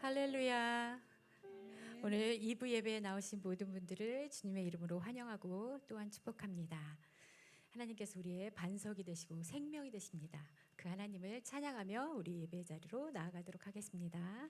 할렐루야. 오늘 2부 예배에 나오신 모든 분들을 주님의 이름으로 환영하고 또한 축복합니다. 하나님께서 우리의 반석이 되시고 생명이 되십니다. 그 하나님을 찬양하며 우리 예배 자리로 나아가도록 하겠습니다.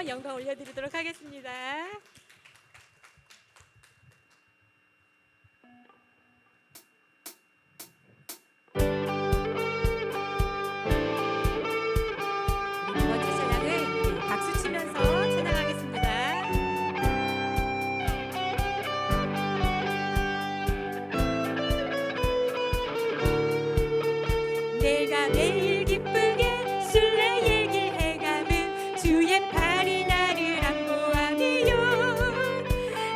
영광 올려드리도록 하겠습니다. 두 번째 찬양은 박수 치면서 찬양하겠습니다. 내가 매일 기쁘게 술래 얘기해가면 주의 팔이 나를 안보하며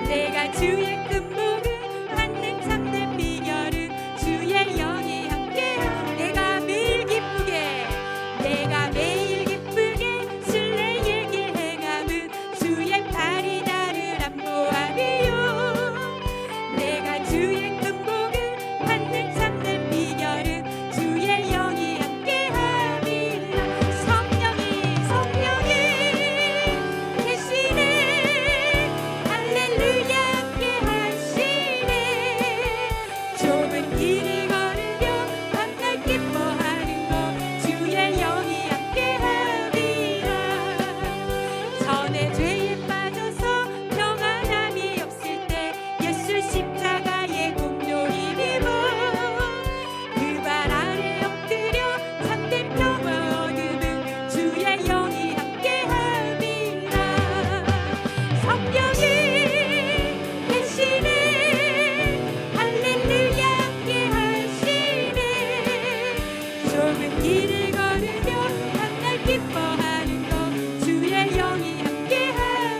내가 주의 흠목을 받는 참된 비결은 주의 영이 함께하 내가 매일 기쁘게 술래 얘기해가면 주의 팔이 나를 안보하며 내가 주의 흠목을 받는 참된 비결은 주의 영이 함께함이라 성령이 계시네 할렐루야 함께하시네 좁은 길을 걸으며 밤낮 기뻐하는 것 주의 영이 함께함이라 전에 죄에 빠져서 평안함이 없을 때 예수 십자가의 공로 힘입어 그 발 아래 엎드려 참된 평화 얻음은 주의 영이 함께함이라 성령이 계시네 할렐루야 함께하시네 좁은 길을 걸으며 밤날 기뻐하는 것 주의 영이 함께함이라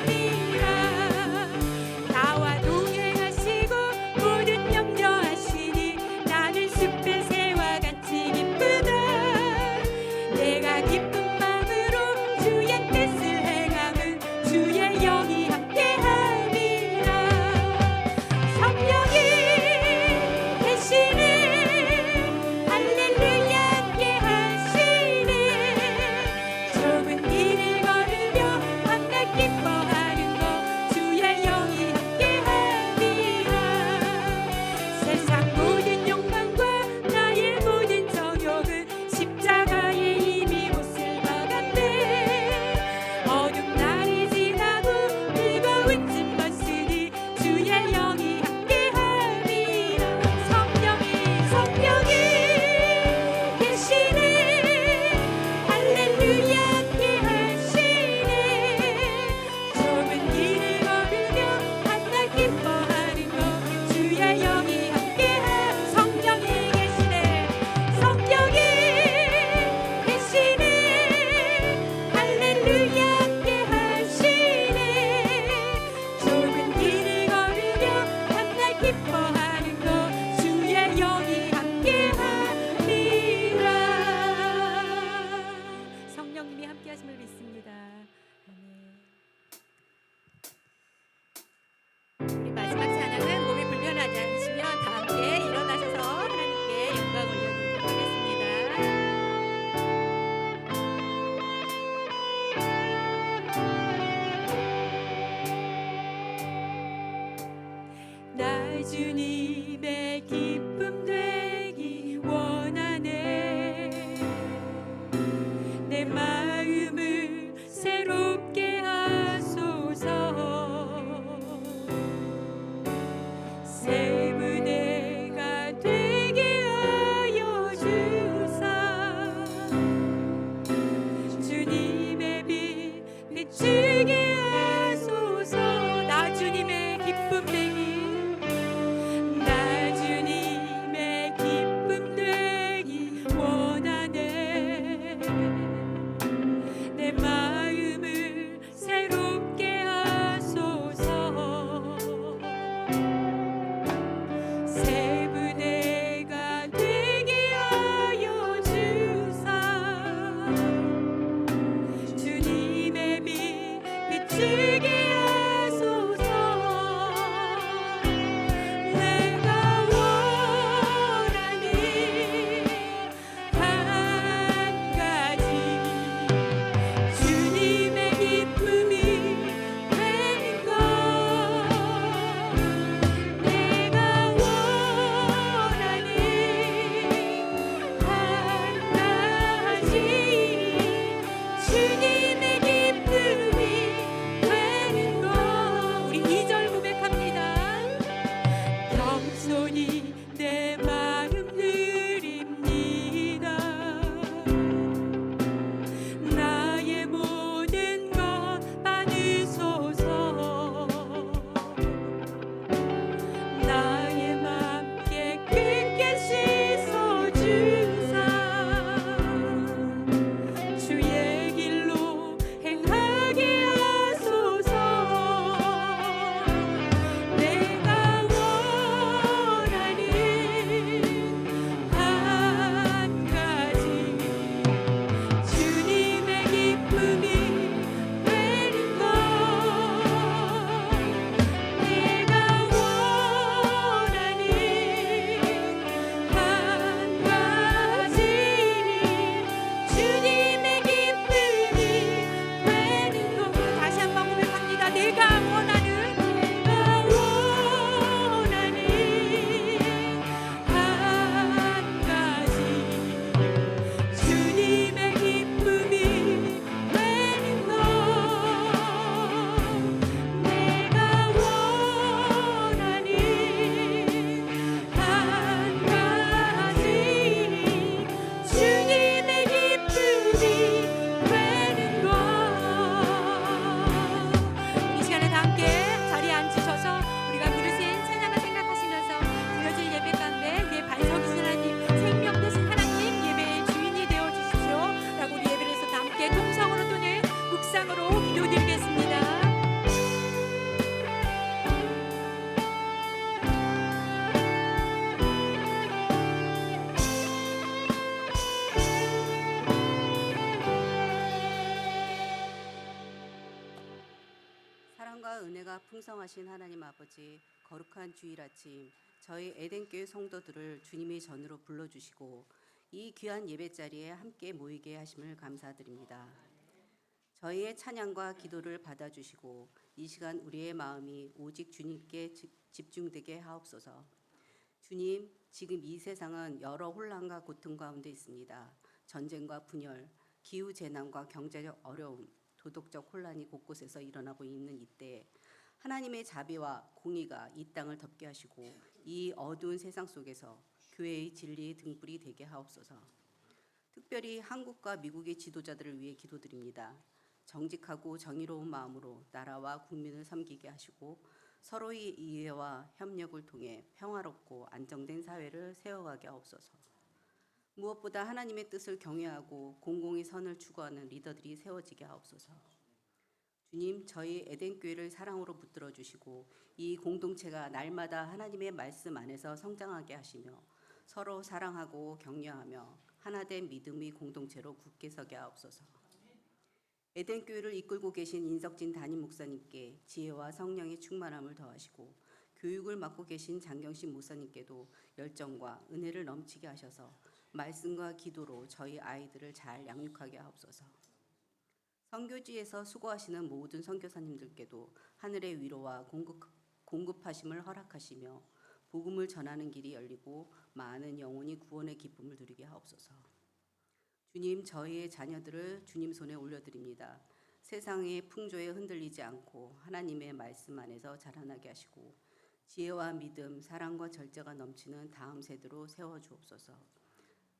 사랑과 은혜가 풍성하신 하나님 아버지, 거룩한 주일 아침 저희 에덴교회 성도들을 주님의 전으로 불러주시고 이 귀한 예배 자리에 함께 모이게 하심을 감사드립니다. 저희의 찬양과 기도를 받아주시고 이 시간 우리의 마음이 오직 주님께 집중되게 하옵소서. 주님, 지금 이 세상은 여러 혼란과 고통 가운데 있습니다. 전쟁과 분열, 기후 재난과 경제적 어려움, 도덕적 혼란이 곳곳에서 일어나고 있는 이때에 하나님의 자비와 공의가 이 땅을 덮게 하시고 이 어두운 세상 속에서 교회의 진리의 등불이 되게 하옵소서. 특별히 한국과 미국의 지도자들을 위해 기도드립니다. 정직하고 정의로운 마음으로 나라와 국민을 섬기게 하시고 서로의 이해와 협력을 통해 평화롭고 안정된 사회를 세워가게 하옵소서. 무엇보다 하나님의 뜻을 경외하고 공공의 선을 추구하는 리더들이 세워지게 하옵소서. 주님, 저희 에덴교회를 사랑으로 붙들어 주시고 이 공동체가 날마다 하나님의 말씀 안에서 성장하게 하시며 서로 사랑하고 격려하며 하나된 믿음의 공동체로 굳게 서게 하옵소서. 에덴교회를 이끌고 계신 인석진 담임 목사님께 지혜와 성령의 충만함을 더하시고 교육을 맡고 계신 장경신 목사님께도 열정과 은혜를 넘치게 하셔서 말씀과 기도로 저희 아이들을 잘 양육하게 하옵소서. 선교지에서 수고하시는 모든 선교사님들께도 하늘의 위로와 공급하심을 허락하시며 복음을 전하는 길이 열리고 많은 영혼이 구원의 기쁨을 누리게 하옵소서. 주님, 저희의 자녀들을 주님 손에 올려드립니다. 세상의 풍조에 흔들리지 않고 하나님의 말씀 안에서 자라나게 하시고 지혜와 믿음, 사랑과 절제가 넘치는 다음 세대로 세워주옵소서.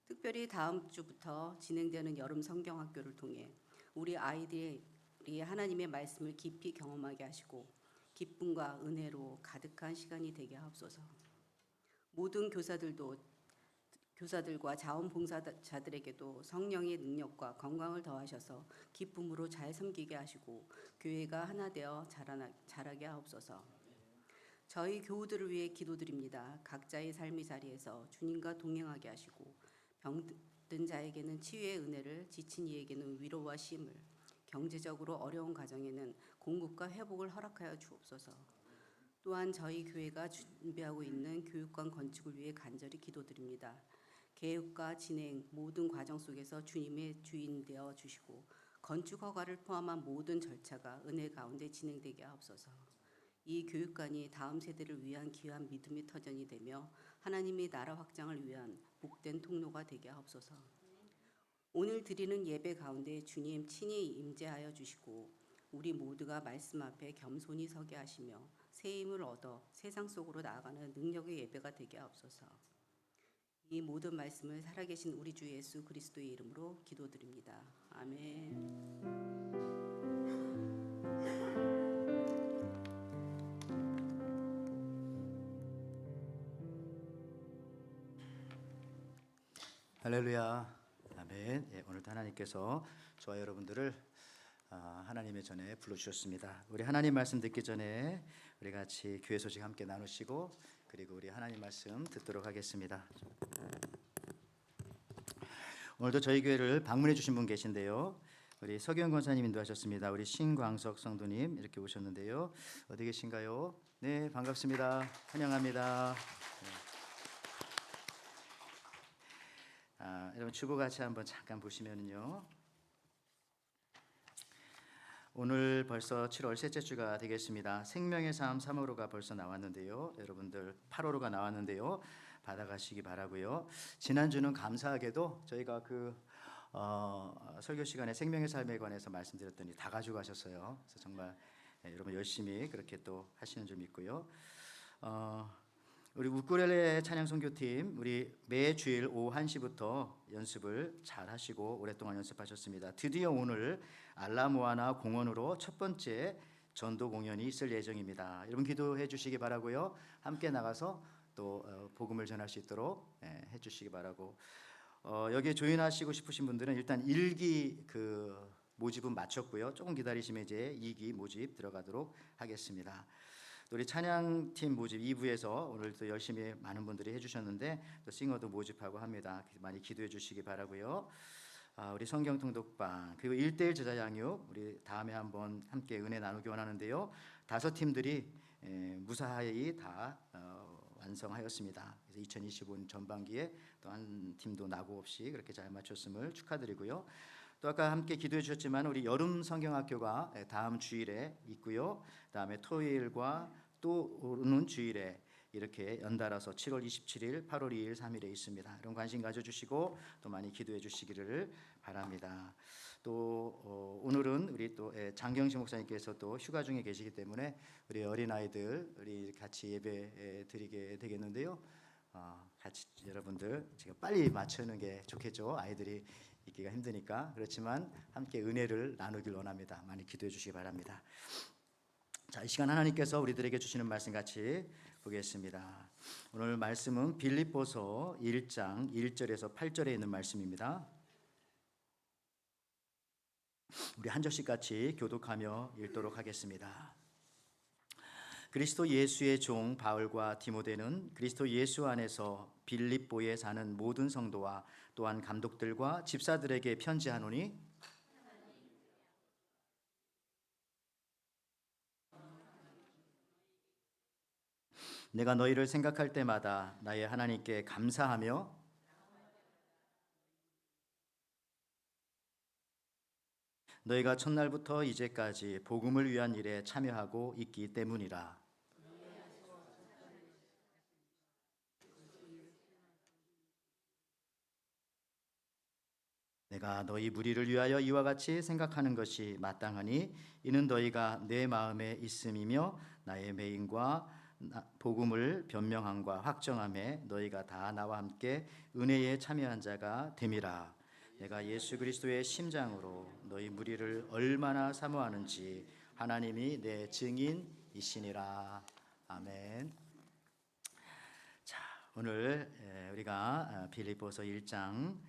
특별히 다음 주부터 진행되는 여름 성경학교를 통해 우리 아이들이 하나님의 말씀을 깊이 경험하게 하시고 기쁨과 은혜로 가득한 시간이 되게 하옵소서. 모든 교사들과 자원봉사자들에게도 성령의 능력과 건강을 더하셔서 기쁨으로 잘 섬기게 하시고 교회가 하나 되어 자라게 하옵소서. 저희 교우들을 위해 기도드립니다. 각자의 삶의 자리에서 주님과 동행하게 하시고 병든 자에게는 치유의 은혜를, 지친 이에게는 위로와 쉼을, 경제적으로 어려운 가정에는 공급과 회복을 허락하여 주옵소서. 또한 저희 교회가 준비하고 있는 교육관 건축을 위해 간절히 기도드립니다. 계획과 진행 모든 과정 속에서 주님의 주인 되어 주시고 건축 허가를 포함한 모든 절차가 은혜 가운데 진행되게 하옵소서. 이 교육관이 다음 세대를 위한 귀한 믿음의 터전이 되며 하나님의 나라 확장을 위한 복된 통로가 되게 하옵소서. 오늘 드리는 예배 가운데 주님 친히 임재하여 주시고 우리 모두가 말씀 앞에 겸손히 서게 하시며 새 힘을 얻어 세상 속으로 나아가는 능력의 예배가 되게 하옵소서. 이 모든 말씀을 살아계신 우리 주 예수 그리스도의 이름으로 기도드립니다. 아멘. 할렐루야, 아멘. 예, 오늘도 하나님께서 저와 여러분들을 하나님의 전에 불러주셨습니다. 우리 하나님 말씀 듣기 전에 우리 같이 교회 소식 함께 나누시고 그리고 우리 하나님 말씀 듣도록 하겠습니다. 오늘도 저희 교회를 방문해 주신 분 계신데요. 우리 서기현 권사님 인도하셨습니다. 우리 신광석 성도님 이렇게 오셨는데요. 어디 계신가요? 네, 반갑습니다. 환영합니다. 네. 여러분 주보 같이 한번 잠깐 보시면요. 오늘 벌써 7월 셋째 주가 되겠습니다. 생명의 삶 3호로가 벌써 나왔는데요. 여러분들 8호로가 나왔는데요. 받아가시기 바라고요. 지난주는 감사하게도 저희가 설교 시간에 생명의 삶에 관해서 말씀드렸더니 다 가지고 가셨어요. 그래서 정말 여러분 열심히 그렇게 또 하시는 줄 믿고요. 우리 우꾸렐레 찬양 선교팀 우리 매 주일 오후 1시부터 연습을 잘 하시고 오랫동안 연습하셨습니다. 드디어 오늘 알라모아나 공원으로 첫 번째 전도 공연이 있을 예정입니다. 여러분 기도해 주시기 바라고요. 함께 나가서 또 복음을 전할 수 있도록 해 주시기 바라고 여기에 조인하시고 싶으신 분들은 일단 1기 모집은 마쳤고요. 조금 기다리시면 이제 2기 모집 들어가도록 하겠습니다. 우리 찬양팀 모집 2부에서 오늘도 열심히 많은 분들이 해주셨는데 또 싱어도 모집하고 합니다. 많이 기도해 주시기 바라고요. 우리 성경 통독방 그리고 1대1 제자 양육 우리 다음에 한번 함께 은혜 나누기 원하는데요. 5팀들이 무사히 다 완성하였습니다. 그래서 2025년 전반기에 또 한 팀도 낙오 없이 그렇게 잘 마쳤음을 축하드리고요. 또 아까 함께 기도해 주셨지만 우리 여름 성경학교가 다음 주일에 있고요. 다음에 토요일과 또 오는 주일에 이렇게 연달아서 7월 27일, 8월 2일, 3일에 있습니다. 이런 관심 가져주시고 또 많이 기도해 주시기를 바랍니다. 또 오늘은 우리 또 장경식 목사님께서 또 휴가 중에 계시기 때문에 우리 어린아이들 우리 같이 예배 드리게 되겠는데요. 같이 여러분들 제가 빨리 맞추는 게 좋겠죠. 아이들이 있기가 힘드니까. 그렇지만 함께 은혜를 나누길 원합니다. 많이 기도해 주시기 바랍니다. 자, 이 시간 하나님께서 우리들에게 주시는 말씀 같이 보겠습니다. 오늘 말씀은 빌립보서 1장 1절에서 8절에 있는 말씀입니다. 우리 한 절씩 같이 교독하며 읽도록 하겠습니다. 그리스도 예수의 종 바울과 디모데는 그리스도 예수 안에서 빌립보에 사는 모든 성도와 또한 감독들과 집사들에게 편지하노니 내가 너희를 생각할 때마다 나의 하나님께 감사하며 너희가 첫날부터 이제까지 복음을 위한 일에 참여하고 있기 때문이라. 내가 너희 무리를 위하여 이와 같이 생각하는 것이 마땅하니 이는 너희가 내 마음에 있음이며 나의 매임과 복음을 변명함과 확정함에 너희가 다 나와 함께 은혜에 참여한 자가 됨이라. 내가 예수 그리스도의 심장으로 너희 무리를 얼마나 사모하는지 하나님이 내 증인이시니라. 아멘. 자, 오늘 우리가 빌립보서 1장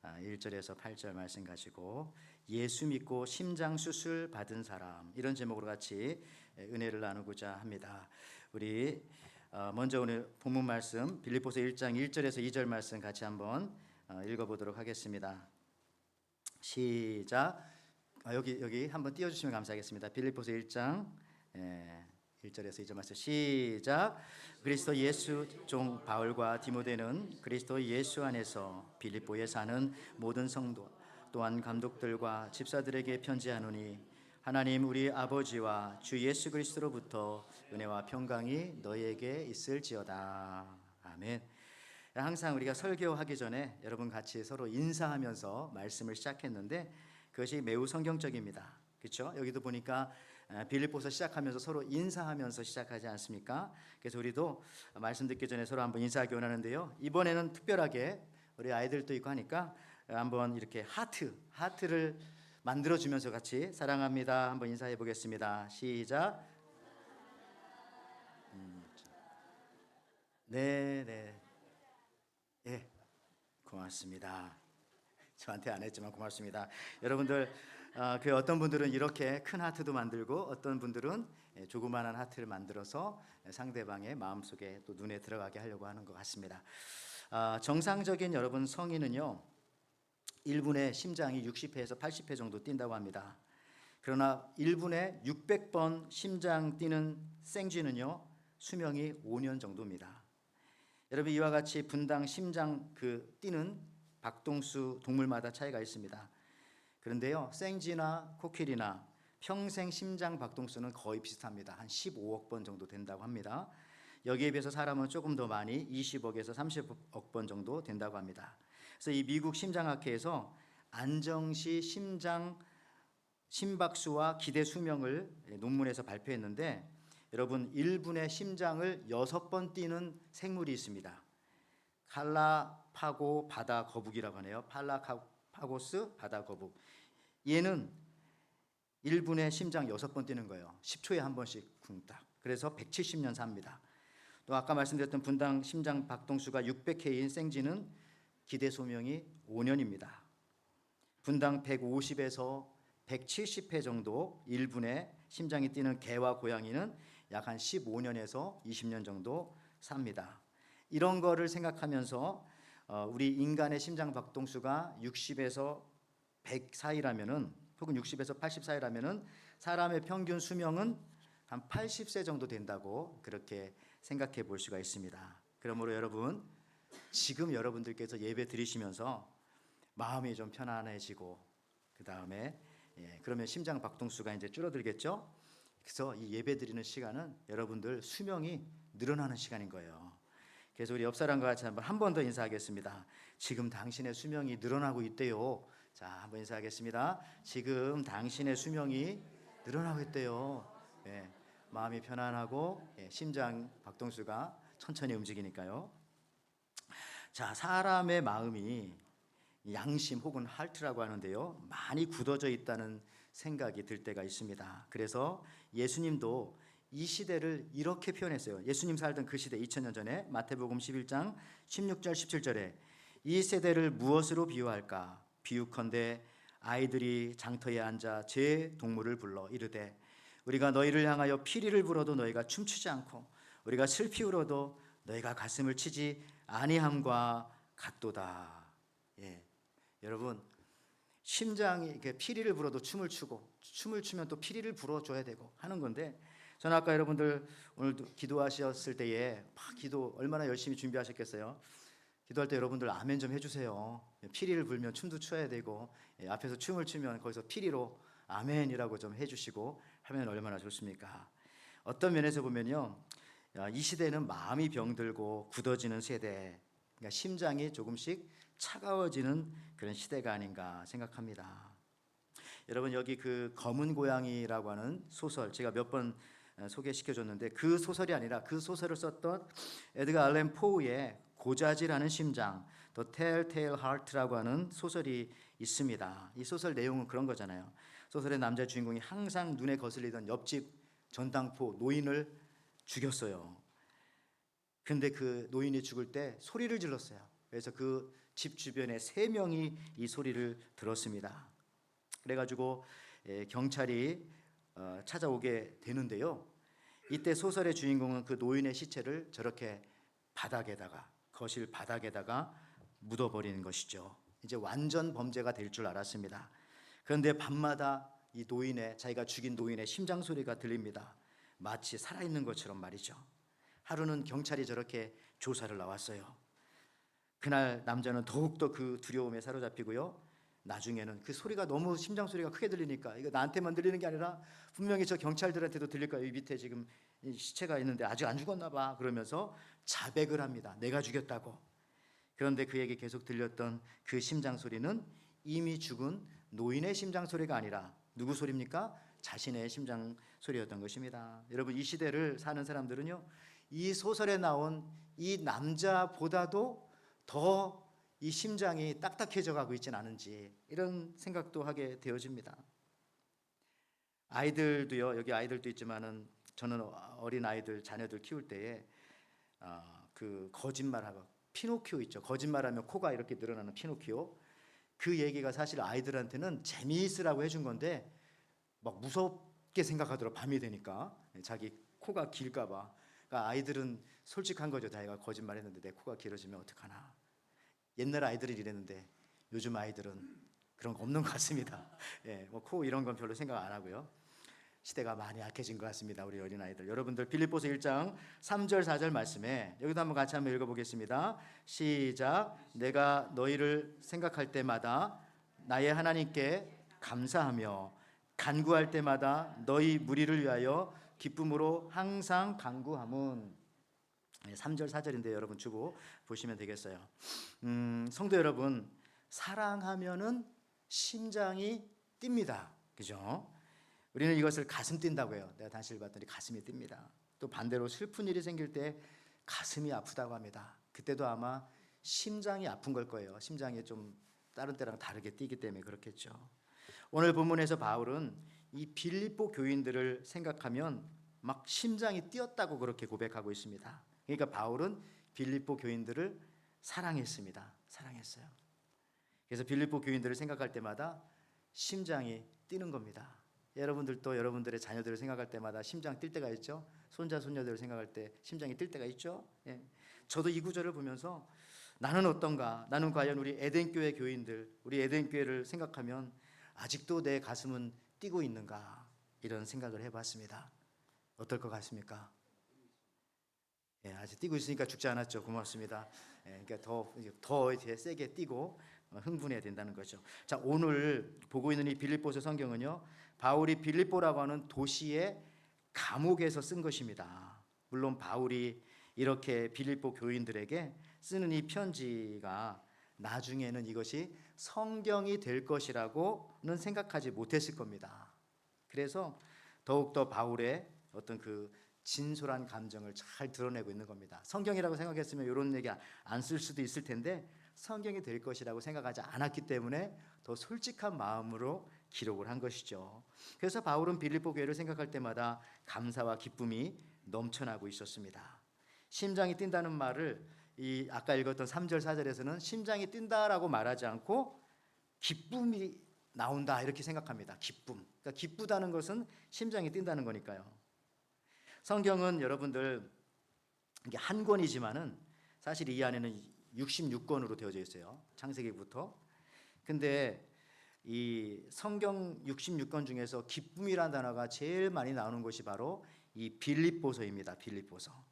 1절에서 8절 말씀 가지고 예수 믿고 심장 수술 받은 사람 이런 제목으로 같이 은혜를 나누고자 합니다. 우리 먼저 오늘 본문 말씀 빌립보서 1장 1절에서 2절 말씀 같이 한번 읽어보도록 하겠습니다. 시작. 여기 한번 띄워주시면 감사하겠습니다. 빌립보서 1장 1절에서 2절 말씀 시작. 그리스도 예수 종 바울과 디모데는 그리스도 예수 안에서 빌립보에 사는 모든 성도 또한 감독들과 집사들에게 편지하노니 하나님 우리 아버지와 주 예수 그리스도로부터 은혜와 평강이 너희에게 있을지어다. 아멘. 항상 우리가 설교하기 전에 여러분 같이 서로 인사하면서 말씀을 시작했는데 그것이 매우 성경적입니다. 그렇죠? 여기도 보니까 빌립보서 시작하면서 서로 인사하면서 시작하지 않습니까? 그래서 우리도 말씀 듣기 전에 서로 한번 인사하기 원하는데요. 이번에는 특별하게 우리 아이들도 있고 하니까 한번 이렇게 하트를 만들어주면서 같이 사랑합니다 한번 인사해 보겠습니다. 시작. 네. 예, 고맙습니다. 저한테 안 했지만 고맙습니다. 여러분들 그 어떤 분들은 이렇게 큰 하트도 만들고 어떤 분들은 조그마한 하트를 만들어서 상대방의 마음속에 또 눈에 들어가게 하려고 하는 것 같습니다. 정상적인 여러분 성인은요 1분에 심장이 60회에서 80회 정도 뛴다고 합니다. 그러나 1분에 600번 심장 뛰는 생쥐는요 수명이 5년 정도입니다. 여러분 이와 같이 분당 심장 뛰는 박동수 동물마다 차이가 있습니다. 그런데요 생쥐나 코끼리나 평생 심장 박동수는 거의 비슷합니다. 한 15억 번 정도 된다고 합니다. 여기에 비해서 사람은 조금 더 많이 20억에서 30억 번 정도 된다고 합니다. 그래서 이 미국 심장학회에서 안정시 심박수와 기대 수명을 논문에서 발표했는데 여러분 1분에 심장을 6번 뛰는 생물이 있습니다. 갈라파고 바다 거북이라고 하네요. 팔라파고스 바다 거북. 얘는 1분에 심장 6번 뛰는 거예요. 10초에 한 번씩 쿵딱. 그래서 170년 삽니다. 또 아까 말씀드렸던 분당 심장 박동수가 600회인 생쥐는 기대 소명이 5년입니다. 분당 150에서 170회 정도 1분에 심장이 뛰는 개와 고양이는 약 한 15년에서 20년 정도 삽니다. 이런 거를 생각하면서 우리 인간의 심장 박동수가 60에서 100 사이라면은 혹은 60에서 80 사이라면은 사람의 평균 수명은 한 80세 정도 된다고 그렇게 생각해 볼 수가 있습니다. 그러므로 여러분, 지금 여러분들께서 예배 드리시면서 마음이 좀 편안해지고 그 다음에 그러면 심장 박동수가 이제 줄어들겠죠. 그래서 이 예배 드리는 시간은 여러분들 수명이 늘어나는 시간인 거예요. 그래서 우리 옆 사람과 같이 한 번 더 인사하겠습니다. 지금 당신의 수명이 늘어나고 있대요. 자, 한번 인사하겠습니다. 지금 당신의 수명이 늘어나고 있대요. 예, 마음이 편안하고 심장 박동수가 천천히 움직이니까요. 자, 사람의 마음이 양심 혹은 하트라고 하는데요, 많이 굳어져 있다는 생각이 들 때가 있습니다. 그래서 예수님도 이 시대를 이렇게 표현했어요. 예수님 살던 그 시대 2000년 전에 마태복음 11장 16절 17절에 이 세대를 무엇으로 비유할까? 비유컨대 아이들이 장터에 앉아 제 동물을 불러 이르되 우리가 너희를 향하여 피리를 불어도 너희가 춤추지 않고 우리가 슬피 울어도 너희가 가슴을 치지 아니함과 같도다. 예, 여러분, 심장이 이렇게 피리를 불어도 춤을 추고 춤을 추면 또 피리를 불어줘야 되고 하는 건데, 저는 아까 여러분들 오늘 기도하셨을 때에 막 기도 얼마나 열심히 준비하셨겠어요. 기도할 때 여러분들 아멘 좀 해주세요. 피리를 불면 춤도 춰야 되고 앞에서 춤을 추면 거기서 피리로 아멘이라고 좀 해주시고 하면 얼마나 좋습니까? 어떤 면에서 보면요, 이 시대는 마음이 병들고 굳어지는 세대, 그러니까 심장이 조금씩 차가워지는 그런 시대가 아닌가 생각합니다. 여러분, 여기 그 검은 고양이라고 하는 소설 제가 몇 번 소개시켜줬는데, 그 소설이 아니라 그 소설을 썼던 에드가 알렌 포우의 고자질하는 심장, The Telltale Heart라고 하는 소설이 있습니다. 이 소설 내용은 그런 거잖아요. 소설의 남자 주인공이 항상 눈에 거슬리던 옆집 전당포 노인을 죽였어요. 근데 그 노인이 죽을 때 소리를 질렀어요. 그래서 그 집 주변에 3명이 이 소리를 들었습니다. 그래가지고 경찰이 찾아오게 되는데요. 이때 소설의 주인공은 그 노인의 시체를 저렇게 거실 바닥에다가 묻어버리는 것이죠. 이제 완전 범죄가 될 줄 알았습니다. 그런데 밤마다 이 자기가 죽인 노인의 심장 소리가 들립니다. 마치 살아있는 것처럼 말이죠. 하루는 경찰이 저렇게 조사를 나왔어요. 그날 남자는 더욱더 그 두려움에 사로잡히고요. 나중에는 그 소리가 너무 심장 소리가 크게 들리니까 이거 나한테만 들리는 게 아니라 분명히 저 경찰들한테도 들릴 거야. 이 밑에 지금 시체가 있는데 아직 안 죽었나 봐. 그러면서 자백을 합니다. 내가 죽였다고. 그런데 그에게 계속 들렸던 그 심장 소리는 이미 죽은 노인의 심장 소리가 아니라 누구 소리입니까? 자신의 심장 소리였던 것입니다. 여러분, 이 시대를 사는 사람들은요, 이 소설에 나온 이 남자보다도 더 이 심장이 딱딱해져 가고 있지는 않은지 이런 생각도 하게 되어집니다. 아이들도요, 여기 아이들도 있지만은 저는 어린 아이들 자녀들 키울 때에 그 거짓말하고 피노키오 있죠. 거짓말하면 코가 이렇게 늘어나는 피노키오. 그 얘기가 사실 아이들한테는 재미있으라고 해준 건데 막 무섭게 생각하더라고. 밤이 되니까 자기 코가 길까봐. 그러니까 아이들은 솔직한 거죠. 자기가 거짓말했는데 내 코가 길어지면 어떡하나. 옛날 아이들은 이랬는데 요즘 아이들은 그런 거 없는 것 같습니다. 뭐 코 이런 건 별로 생각 안 하고요. 시대가 많이 약해진 것 같습니다. 우리 어린 아이들. 여러분들 빌립보서 1장 3절 4절 말씀에 여기도 한번 같이 한번 읽어보겠습니다. 시작. 내가 너희를 생각할 때마다 나의 하나님께 감사하며 간구할 때마다 너희 무리를 위하여 기쁨으로 항상 간구함은. 3절 4절인데 여러분 주보 보시면 되겠어요. 성도 여러분, 사랑하면은 심장이 뜁니다. 그죠? 우리는 이것을 가슴 뛴다고 해요. 내가 당신을 봤더니 가슴이 뜁니다. 또 반대로 슬픈 일이 생길 때 가슴이 아프다고 합니다. 그때도 아마 심장이 아픈 걸 거예요. 심장이 좀 다른 때랑 다르게 뛰기 때문에 그렇겠죠. 오늘 본문에서 바울은 이 빌립보 교인들을 생각하면 막 심장이 뛰었다고 그렇게 고백하고 있습니다. 그러니까 바울은 빌립보 교인들을 사랑했습니다. 사랑했어요. 그래서 빌립보 교인들을 생각할 때마다 심장이 뛰는 겁니다. 여러분들도 여러분들의 자녀들을 생각할 때마다 심장 뛸 때가 있죠. 손자 손녀들을 생각할 때 심장이 뛸 때가 있죠. 저도 이 구절을 보면서 나는 어떤가? 나는 과연 우리 에덴교회 교인들, 우리 에덴교회를 생각하면 아직도 내 가슴은 뛰고 있는가? 이런 생각을 해봤습니다. 어떨 것 같습니까? 예, 아직 뛰고 있으니까 죽지 않았죠. 고맙습니다. 예, 그러니까 더 이제 세게 뛰고 흥분해야 된다는 거죠. 자, 오늘 보고 있는 이 빌립보서 성경은요, 바울이 빌립보라고 하는 도시의 감옥에서 쓴 것입니다. 물론 바울이 이렇게 빌립보 교인들에게 쓰는 이 편지가 나중에는 이것이 성경이 될 것이라고는 생각하지 못했을 겁니다. 그래서 더욱더 바울의 어떤 그 진솔한 감정을 잘 드러내고 있는 겁니다. 성경이라고 생각했으면 이런 얘기 안 쓸 수도 있을 텐데 성경이 될 것이라고 생각하지 않았기 때문에 더 솔직한 마음으로 기록을 한 것이죠. 그래서 바울은 빌립보 교회를 생각할 때마다 감사와 기쁨이 넘쳐나고 있었습니다. 심장이 뛴다는 말을 이 아까 읽었던 3절 4절에서는 심장이 뛴다라고 말하지 않고 기쁨이 나온다 이렇게 생각합니다. 기쁨. 그러니까 기쁘다는 것은 심장이 뛴다는 거니까요. 성경은 여러분들 이게 한 권이지만은 사실 이 안에는 66권으로 되어져 있어요. 창세기부터. 근데 이 성경 66권 중에서 기쁨이라는 단어가 제일 많이 나오는 것이 바로 이 빌립보서입니다. 빌립보서.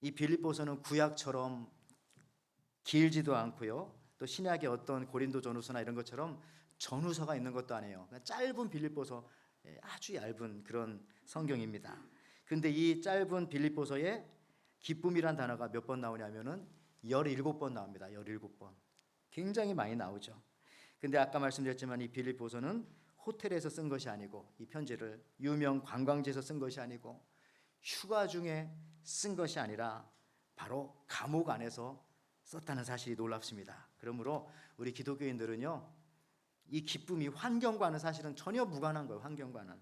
이 빌립보서는 구약처럼 길지도 않고요. 또 신약의 어떤 고린도 전후서나 이런 것처럼 전후서가 있는 것도 아니에요. 그냥 짧은 빌립보서, 아주 얇은 그런 성경입니다. 근데 이 짧은 빌립보서에 기쁨이란 단어가 몇 번 나오냐면은 17번 나옵니다. 17번. 굉장히 많이 나오죠. 근데 아까 말씀드렸지만 이 빌립보서는 호텔에서 쓴 것이 아니고, 이 편지를 유명 관광지에서 쓴 것이 아니고 휴가 중에 쓴 것이 아니라 바로 감옥 안에서 썼다는 사실이 놀랍습니다. 그러므로 우리 기독교인들은요, 이 기쁨이 환경과는 사실은 전혀 무관한 거예요. 환경과는.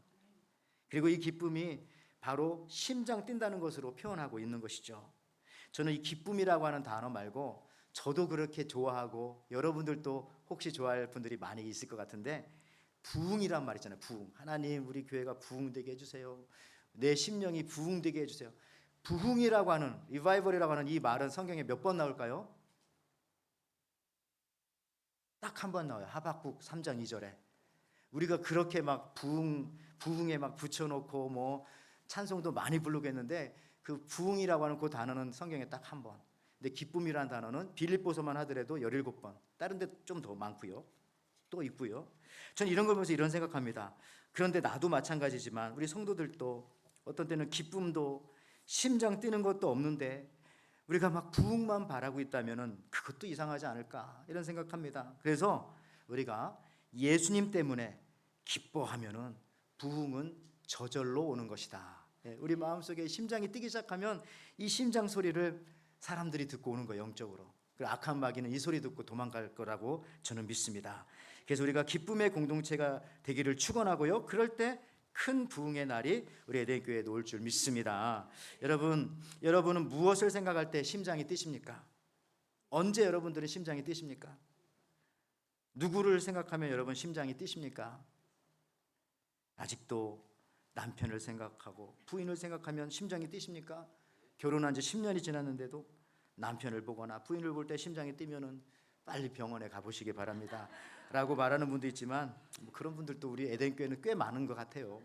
그리고 이 기쁨이 바로 심장 뛴다는 것으로 표현하고 있는 것이죠. 저는 이 기쁨이라고 하는 단어 말고 저도 그렇게 좋아하고 여러분들도 혹시 좋아할 분들이 많이 있을 것 같은데, 부흥이란 말 있잖아요. 부흥. 하나님, 우리 교회가 부흥되게 해주세요. 내 심령이 부흥되게 해주세요. 부흥이라고 하는, 리바이벌이라고 하는 이 말은 성경에 몇 번 나올까요? 딱 한 번 나와요. 하박국 3장 2절에. 우리가 그렇게 막 부흥에 막 붙여놓고 뭐 찬송도 많이 부르겠는데, 그 부흥이라고 하는 그 단어는 성경에 딱 한 번. 근데 기쁨이라는 단어는 빌립보서만 하더라도 17번. 다른 데 좀 더 많고요. 또 있고요. 저는 이런 걸 보면서 이런 생각합니다. 그런데 나도 마찬가지지만 우리 성도들도 어떤 때는 기쁨도 심장 뛰는 것도 없는데 우리가 막 부흥만 바라고 있다면은 그것도 이상하지 않을까 이런 생각합니다. 그래서 우리가 예수님 때문에 기뻐하면은 부흥은 저절로 오는 것이다. 우리 마음속에 심장이 뛰기 시작하면 이 심장 소리를 사람들이 듣고 오는 거예요. 영적으로. 그리고 악한 마귀는 이 소리 듣고 도망갈 거라고 저는 믿습니다. 그래서 우리가 기쁨의 공동체가 되기를 축원하고요. 그럴 때 큰 부흥의 날이 우리 에덴교회에 올 줄 믿습니다. 여러분은 무엇을 생각할 때 심장이 뛰십니까? 언제 여러분들은 심장이 뛰십니까? 누구를 생각하면 여러분 심장이 뛰십니까? 아직도 남편을 생각하고 부인을 생각하면 심장이 뛰십니까? 결혼한 지 10년이 지났는데도 남편을 보거나 부인을 볼 때 심장이 뛰면은 빨리 병원에 가보시기 바랍니다 라고 말하는 분도 있지만, 뭐 그런 분들도 우리 에덴교회는 꽤 많은 것 같아요.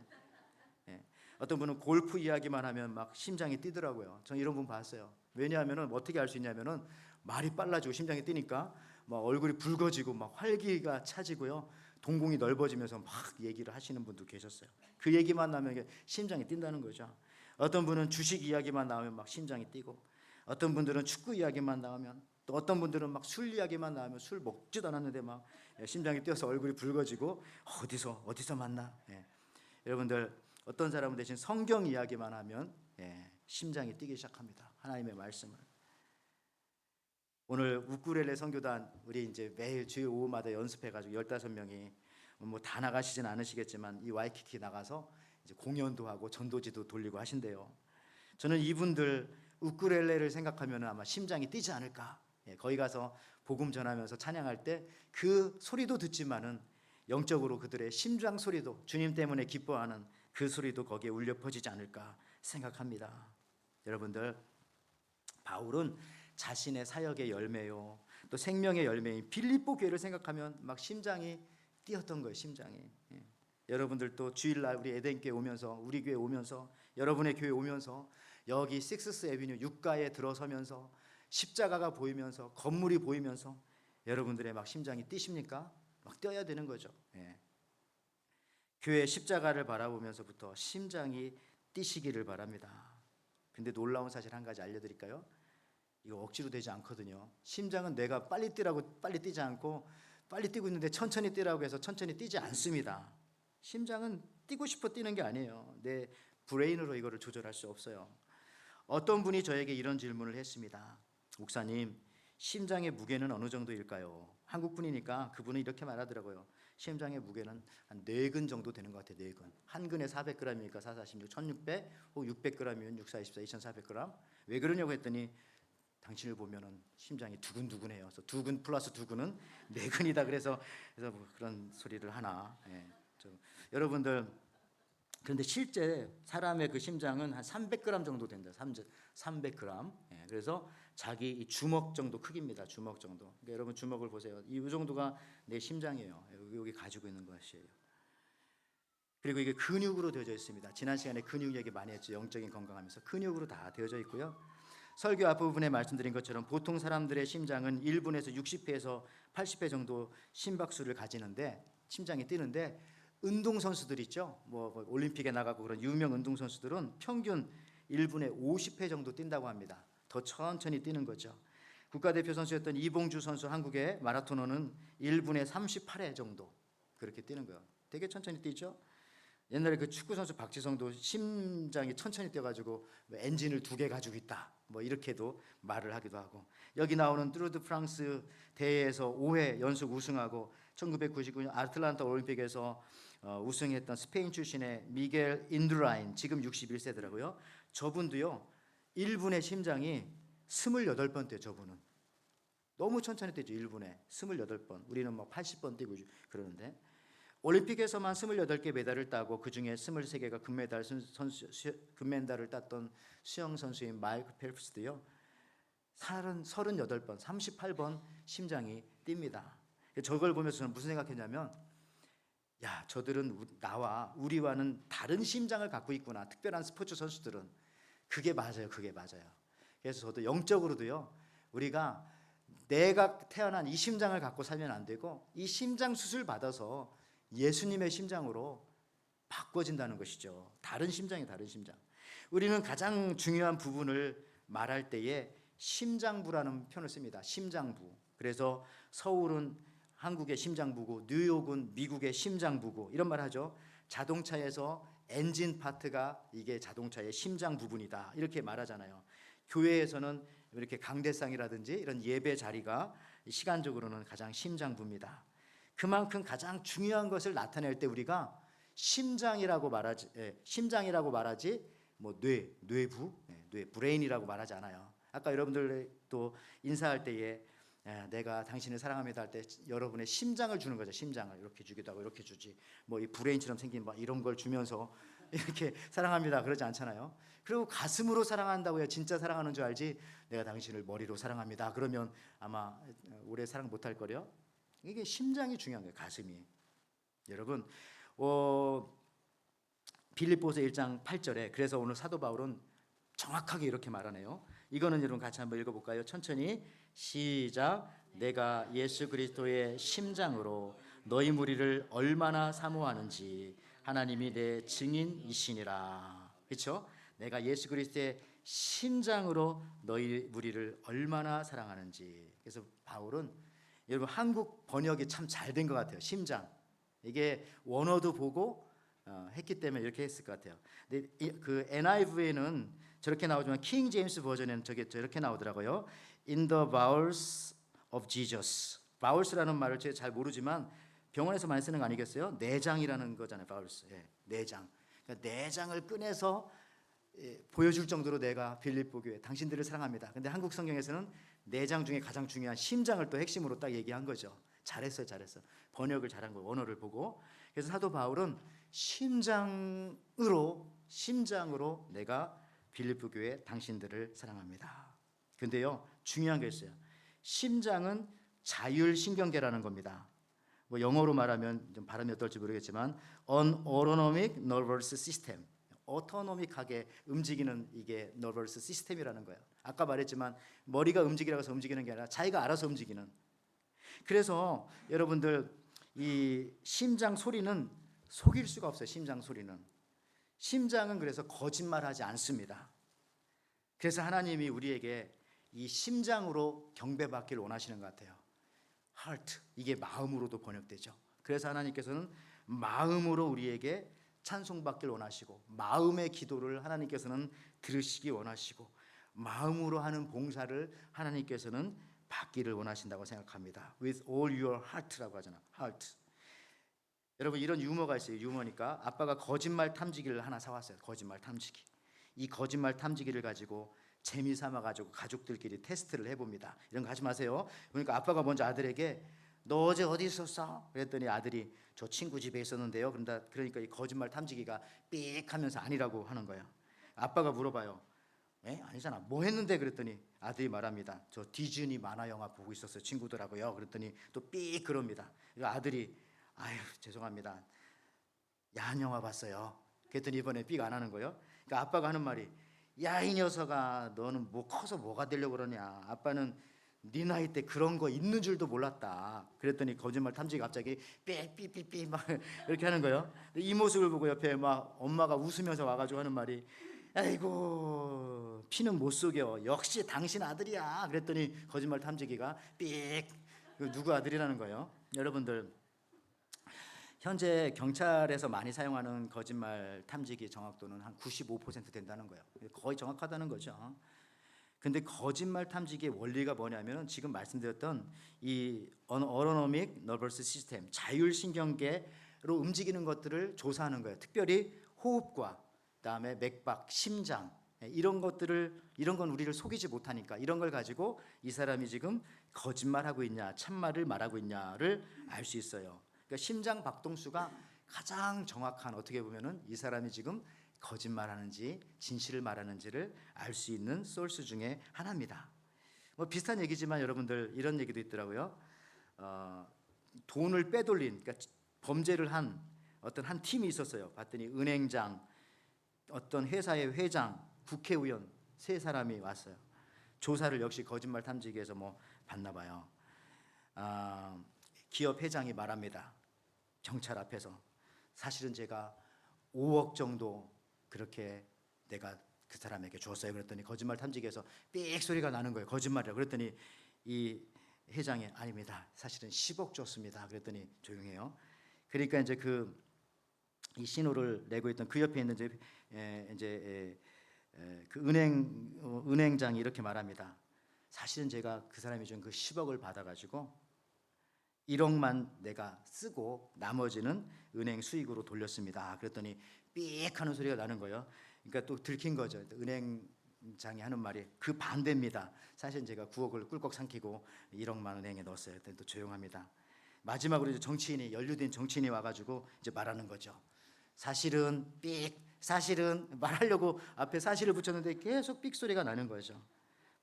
어떤 분은 골프 이야기만 하면 막 심장이 뛰더라고요. 저는 이런 분 봤어요. 왜냐하면 어떻게 알 수 있냐면은 말이 빨라지고 심장이 뛰니까 막 얼굴이 붉어지고 막 활기가 차지고요. 동공이 넓어지면서 막 얘기를 하시는 분도 계셨어요. 그 얘기만 나면 심장이 뛴다는 거죠. 어떤 분은 주식 이야기만 나오면 막 심장이 뛰고, 어떤 분들은 축구 이야기만 나오면, 또 어떤 분들은 막 술 이야기만 나오면 술 먹지도 않았는데 막 심장이 뛰어서 얼굴이 붉어지고 어디서 만나. 여러분들 어떤 사람은 대신 성경 이야기만 하면 심장이 뛰기 시작합니다. 하나님의 말씀을. 오늘 우쿠렐레 선교단 우리 이제 매일 주일 오후마다 연습해가지고 15명이 뭐 다 나가시진 않으시겠지만 이 와이키키 나가서 이제 공연도 하고 전도지도 돌리고 하신대요. 저는 이분들 우쿠렐레를 생각하면 아마 심장이 뛰지 않을까. 거기 가서 복음 전하면서 찬양할 때 그 소리도 듣지만은 영적으로 그들의 심장 소리도, 주님 때문에 기뻐하는 그 소리도 거기에 울려 퍼지지 않을까 생각합니다. 여러분들, 바울은 자신의 사역의 열매요, 또 생명의 열매인 빌립보 교회를 생각하면 막 심장이 뛰었던 거예요. 심장이. 예. 여러분들도 주일날 우리 에덴교회 오면서, 우리 교회 오면서, 여러분의 교회 오면서 여기 식스스 애비뉴 6가에 들어서면서 십자가가 보이면서, 건물이 보이면서 여러분들의 막 심장이 뛰십니까? 막 뛰어야 되는 거죠. 예. 교회 십자가를 바라보면서부터 심장이 뛰시기를 바랍니다. 근데 놀라운 사실 한 가지 알려드릴까요? 이거 억지로 되지 않거든요. 심장은 내가 빨리 뛰라고 빨리 뛰지 않고, 빨리 뛰고 있는데 천천히 뛰라고 해서 천천히 뛰지 않습니다. 심장은 뛰고 싶어 뛰는 게 아니에요. 내 브레인으로 이거를 조절할 수 없어요. 어떤 분이 저에게 이런 질문을 했습니다. 목사님, 심장의 무게는 어느 정도일까요? 한국 분이니까 그분은 이렇게 말하더라고요. 심장의 무게는 한 4근 정도 되는 것 같아요. 4근. 한 근에 400g이니까 4, 46, 1600, 혹 600g이면 6, 4, 24, 2400g. 왜 그러냐고 했더니 당신을 보면은 심장이 두근두근해요. 그래서 2근 플러스 2근은 4근이다. 그래서 뭐 그런 소리를 하나. 예, 여러분들, 그런데 실제 사람의 그 심장은 한 300g 정도 된다. 300g. 예, 그래서 자기 이 주먹 정도 크기입니다. 주먹 정도. 그러니까 여러분 주먹을 보세요. 이 정도가 내 심장이에요. 여기 가지고 있는 것이에요. 그리고 이게 근육으로 되어져 있습니다. 지난 시간에 근육 얘기 많이 했죠. 영적인 건강하면서 근육으로 다 되어져 있고요. 설교 앞부분에 말씀드린 것처럼 보통 사람들의 심장은 1분에서 60회에서 80회 정도 심박수를 가지는데, 심장이 뛰는데, 운동선수들 있죠. 뭐 올림픽에 나가고 그런 유명 운동선수들은 평균 1분에 50회 정도 뛴다고 합니다. 더 천천히 뛰는 거죠. 국가대표 선수였던 이봉주 선수, 한국의 마라토너는 1분에 38회 정도 그렇게 뛰는 거예요. 되게 천천히 뛰죠. 옛날에 그 축구 선수 박지성도 심장이 천천히 뛰어가지고 엔진을 2개 가지고 있다, 뭐 이렇게도 말을 하기도 하고, 여기 나오는 뚜르드 프랑스 대회에서 5회 연속 우승하고 1999년 아틀란타 올림픽에서 우승했던 스페인 출신의 미겔 인드라인, 지금 61세더라고요. 저분도요 1분에 심장이 28번 뛰어요. 저분은 너무 천천히 뛰죠. 1분에 28번. 우리는 뭐 80번 뛰고 그러는데, 올림픽에서만 28개 메달을 따고 그중에 23개가 금메달을 땄던 수영 선수인 마이클 펠프스도요 38번, 38번 심장이 뜁니다. 저걸 보면서 저는 무슨 생각했냐면, 야, 저들은 우리와는 다른 심장을 갖고 있구나. 특별한 스포츠 선수들은. 그게 맞아요. 그게 맞아요. 그래서 저도 영적으로도요, 우리가 내가 태어난 이 심장을 갖고 살면 안 되고, 이 심장 수술 받아서 예수님의 심장으로 바꿔진다는 것이죠. 다른 심장이 다른 심장. 우리는 가장 중요한 부분을 말할 때에 심장부라는 표현을 씁니다. 심장부. 그래서 서울은 한국의 심장부고 뉴욕은 미국의 심장부고 이런 말 하죠. 자동차에서 엔진 파트가 이게 자동차의 심장 부분이다, 이렇게 말하잖아요. 교회에서는 이렇게 강대상이라든지 이런 예배 자리가 시간적으로는 가장 심장부입니다. 그만큼 가장 중요한 것을 나타낼 때 우리가 심장이라고 말하지 뭐 뇌부, 뇌 브레인이라고 말하지 않아요. 아까 여러분들 또 인사할 때에 내가 당신을 사랑합니다 할 때 여러분의 심장을 주는 거죠. 심장을 이렇게 주기도 하고 이렇게 주지, 뭐 이 브레인처럼 생긴 막 이런 걸 주면서 이렇게 사랑합니다 그러지 않잖아요. 그리고 가슴으로 사랑한다고 해야 진짜 사랑하는 줄 알지, 내가 당신을 머리로 사랑합니다 그러면 아마 오래 사랑 못할 거려. 이게 심장이 중요한 거예요. 가슴이. 여러분, 빌립보서 1장 8절에 그래서 오늘 사도 바울은 정확하게 이렇게 말하네요. 이거는 여러분 같이 한번 읽어볼까요? 천천히 시작. 내가 예수 그리스도의 심장으로 너희 무리를 얼마나 사모하는지 하나님이 내 증인이시니라. 그렇죠? 내가 예수 그리스도의 심장으로 너희 무리를 얼마나 사랑하는지. 그래서 바울은, 여러분 한국 번역이 참 잘 된 것 같아요. 심장. 이게 원어도 보고 했기 때문에 이렇게 했을 것 같아요. 근데 그 NIV에는 저렇게 나오지만 킹 제임스 버전에는 저렇게 나오더라고요. In the bowels of Jesus. bowels라는 말을 제가 잘 모르지만 병원에서 많이 쓰는 거 아니겠어요? 내장이라는 거잖아요. bowels. 예, 내장. 그러니까 내장을 꺼내서 보여줄 정도로 내가 빌립보 교회 당신들을 사랑합니다. 근데 한국 성경에서는 내장 중에 가장 중요한 심장을 또 핵심으로 딱 얘기한 거죠. 잘했어요. 번역을 잘한 거예요. 원어를 보고. 그래서 사도 바울은 심장으로 내가 빌립보 교회 당신들을 사랑합니다. 근데요, 중요한 게 있어요. 심장은 자율신경계라는 겁니다. 뭐 영어로 말하면 좀 발음이 어떨지 모르겠지만 Autonomic Nervous System, 오토노믹하게 움직이는 이게 nervous system이라는 거예요. 아까 말했지만 머리가 움직이라고 해서 움직이는 게 아니라 자기가 알아서 움직이는. 그래서 여러분들 이 심장 소리는 속일 수가 없어요. 심장 소리는. 심장은 그래서 거짓말하지 않습니다. 그래서 하나님이 우리에게 이 심장으로 경배받기를 원하시는 것 같아요. heart, 이게 마음으로도 번역되죠. 그래서 하나님께서는 마음으로 우리에게 찬송받기를 원하시고 마음의 기도를 하나님께서는 들으시기 원하시고 마음으로 하는 봉사를 하나님께서는 받기를 원하신다고 생각합니다. With all your heart라고 하잖아. heart. 여러분 이런 유머가 있어요. 유머니까 아빠가 거짓말 탐지기를 하나 사왔어요. 거짓말 탐지기. 이 거짓말 탐지기를 가지고 재미 삼아 가지고 가족들끼리 테스트를 해봅니다. 이런 거 하지 마세요. 그러니까 아빠가 먼저 아들에게 너 어제 어디 있었어? 그랬더니 아들이 저 친구 집에 있었는데요. 그러니까 이 거짓말 탐지기가 삑 하면서 아니라고 하는 거예요. 아빠가 물어봐요. 아니잖아. 뭐 했는데? 그랬더니 아들이 말합니다. 저 디즈니 만화 영화 보고 있었어요. 친구들하고요. 그랬더니 또 삑 그럽니다. 아들이 아유 죄송합니다. 야한 영화 봤어요. 그랬더니 이번에 삑 안 하는 거예요. 그러니까 아빠가 하는 말이 야 이 녀석아 너는 뭐 커서 뭐가 되려고 그러냐. 아빠는 네 나이 때 그런 거 있는 줄도 몰랐다. 그랬더니 거짓말 탐지기 갑자기 삐삐삐삐 막 이렇게 하는 거예요. 이 모습을 보고 옆에 막 엄마가 웃으면서 와가지고 하는 말이 아이고 피는 못 속여. 역시 당신 아들이야. 그랬더니 거짓말 탐지기가 삑. 누구 아들이라는 거예요. 여러분들 현재 경찰에서 많이 사용하는 거짓말 탐지기 정확도는 한 95% 된다는 거예요. 거의 정확하다는 거죠. 근데 거짓말 탐지기의 원리가 뭐냐면 지금 말씀드렸던 이 autonomic nervous system, 자율신경계로 움직이는 것들을 조사하는 거예요. 특별히 호흡과 그다음에 맥박, 심장 이런 건 우리를 속이지 못하니까 이런 걸 가지고 이 사람이 지금 거짓말하고 있냐, 참말을 말하고 있냐를 알 수 있어요. 그러니까 심장 박동수가 가장 정확한 어떻게 보면은 이 사람이 지금 거짓말하는지 진실을 말하는지를 알 수 있는 소스 중에 하나입니다. 뭐 비슷한 얘기지만 여러분들 이런 얘기도 있더라고요. 돈을 빼돌린 그러니까 범죄를 한 어떤 한 팀이 있었어요. 봤더니 은행장, 어떤 회사의 회장, 국회의원 세 사람이 왔어요. 조사를 역시 거짓말 탐지기에서 뭐 받나 봐요. 기업 회장이 말합니다. 경찰 앞에서 사실은 제가 5억 정도 그렇게 내가 그 사람에게 줬어요. 그랬더니 거짓말 탐지기에서 삑 소리가 나는 거예요. 거짓말이라고. 그랬더니 이 회장이 아닙니다. 사실은 10억 줬습니다. 그랬더니 조용해요. 그러니까 이제 이 신호를 내고 있던 그 옆에 있는 그 은행장이 이렇게 말합니다. 사실은 제가 그 사람이 준 그 10억을 받아가지고 1억만 내가 쓰고 나머지는 은행 수익으로 돌렸습니다. 그랬더니 삑 하는 소리가 나는 거예요. 그러니까 또 들킨 거죠. 은행장이 하는 말이 그 반대입니다. 사실은 제가 9억을 꿀꺽 삼키고 1억만 은행에 넣었어요. 그랬더니 또 조용합니다. 마지막으로 이제 연루된 정치인이 와가지고 이제 말하는 거죠. 사실은 사실은 말하려고 앞에 사실을 붙였는데 계속 삑 소리가 나는 거죠.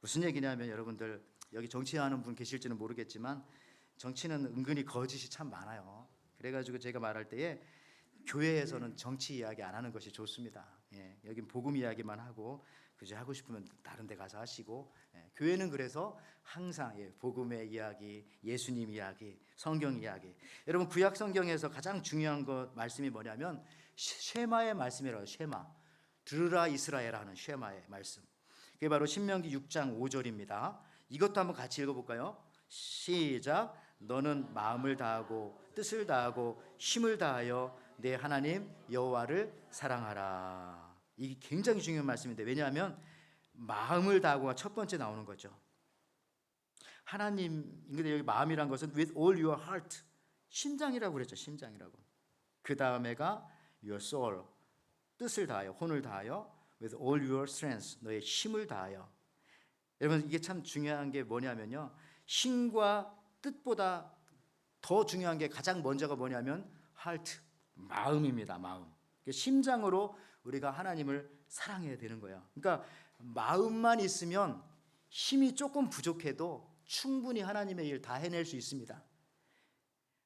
무슨 얘기냐면 여러분들 여기 정치하는 분 계실지는 모르겠지만 정치는 은근히 거짓이 참 많아요. 그래가지고 제가 말할 때에 교회에서는 정치 이야기 안 하는 것이 좋습니다. 여긴 복음 이야기만 하고 그저 하고 싶으면 다른 데 가서 하시고 교회는 그래서 항상 복음의 이야기, 예수님 이야기, 성경 이야기. 여러분 구약 성경에서 가장 중요한 말씀이 뭐냐면 쉐마의 말씀이라고 쉐마. 들으라 이스라엘아 하는 쉐마의 말씀. 그게 바로 신명기 6장 5절입니다. 이것도 한번 같이 읽어볼까요? 시작. 너는 마음을 다하고 뜻을 다하고 힘을 다하여 내 하나님 여호와를 사랑하라. 이게 굉장히 중요한 말씀인데 왜냐하면 마음을 다하고가 첫 번째 나오는 거죠. 하나님, 근데 여기 마음이란 것은 with all your heart, 심장이라고 그랬죠. 심장이라고. 그 다음에가 your soul, 뜻을 다하여, 혼을 다하여 with all your strength, 너의 힘을 다하여. 여러분 이게 참 중요한 게 뭐냐면요. 힘과 뜻보다 더 중요한 게 가장 먼저가 뭐냐면 heart, 마음입니다. 마음. 심장으로 우리가 하나님을 사랑해야 되는 거예요. 그러니까 마음만 있으면 힘이 조금 부족해도 충분히 하나님의 일 다 해낼 수 있습니다.